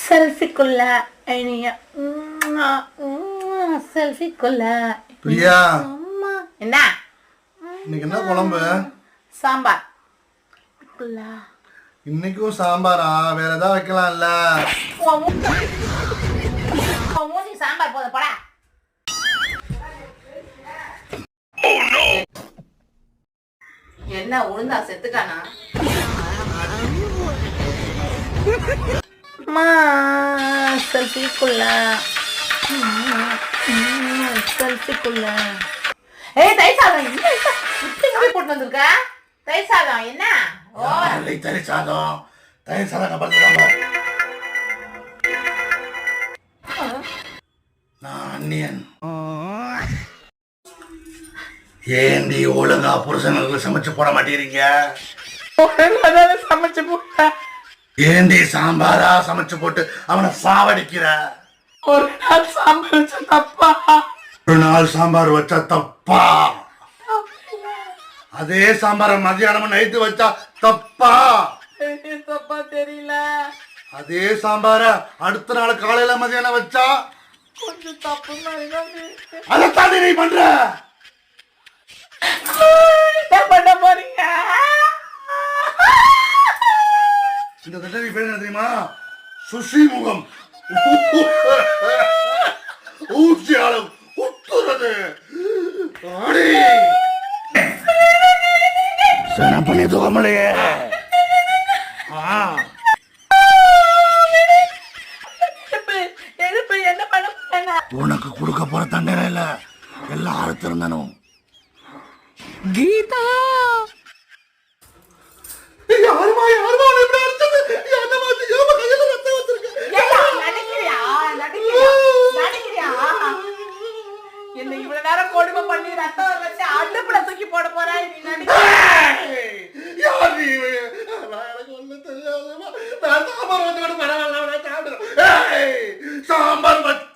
செல்ஃபிக்குள்ள செல்ஃபிக்குள்ள பிரியா என்ன இன்னைக்கு என்ன குழம்பு? சாம்பார். இன்னைக்கும் சாம்பாரா? வேற ஏதாவது வைக்கலாம்ல? மூஞ்சி சாம்பார் போதும் போடா. என்ன உளுந்தா செத்துட்டானா? செல்ஃபிக்குள்ள செல்ஃபிக்குள்ள தயிர் சாதம் இப்படி போட்டு வந்திருக்க. தயிர் சாதம் என்ன? தயிர் சாதம் தயிர் சாதம் கப்பல் நான் அண்ணியன். ஏண்டி ஒழுங்கா புருஷனுக்கு சமைச்சு போட மாட்டேறீங்க? சமைச்சு போட்ட ஏண்டி சாம்பாரா சமைச்சு போட்டு அவனை சாவடிக்கிற? ஒரு நாள் சாம்பார் வச்சா தப்பா? ஒரு நாள் சாம்பார் வச்சா தப்பா? அதே சாம்பார மதியானம் நைட்டு வச்சா தப்பா? தப்பா தெரியல. அதே சாம்பார அடுத்த நாள் காலையில மதியானம் வச்சா கொஞ்சம் தப்பு மாதிரி. அதைத்தான் நீ பண்ற. என்ன பண்ண போறீங்க? இந்த தடவை பேர் என்ன தெரியுமா? சுசி முகம். ஊசியாலும் உத்துறது. சன பண்ணி தோமலையே. என்ன பண்ண போறேன்? உனக்கு கொடுக்க போற தண்டனை இல்ல, எல்லாம் அறுத்திருந்தனும். கீதா யாருமா யாருமா இப்படி அறுத்தது? என்ன மாதிரி யோப கையில ரத்தம் வச்சிருக்கு. நடிக்கிறியா? என்ன இவ்வளவு நேரம் கொடுமை பண்ணி ரத்தம் வச்சு அடுப்புல தூக்கி போட போற? நீ நடிக்கிற. யார் நீ? எனக்கு ஒண்ணும் தெரியாதுமா. நான் சாம்பார் வச்சு கூட பரவாயில்ல, நான் சாப்பிடுறேன். சாம்பார் வச்ச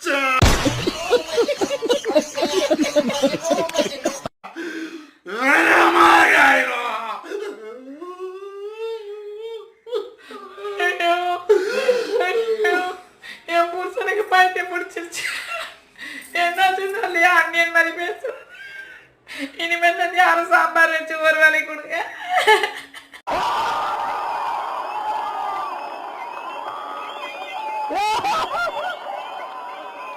என் புருஷனுக்கு பைத்தியம் பிடிச்சிருச்சு. என்னாச்சுன்னு சொல்லியா அண்ணியன் மாதிரி பேசுறேன். இனிமேல் யாரும் சாம்பார் வச்சு ஒரு வேலை கொடுங்க.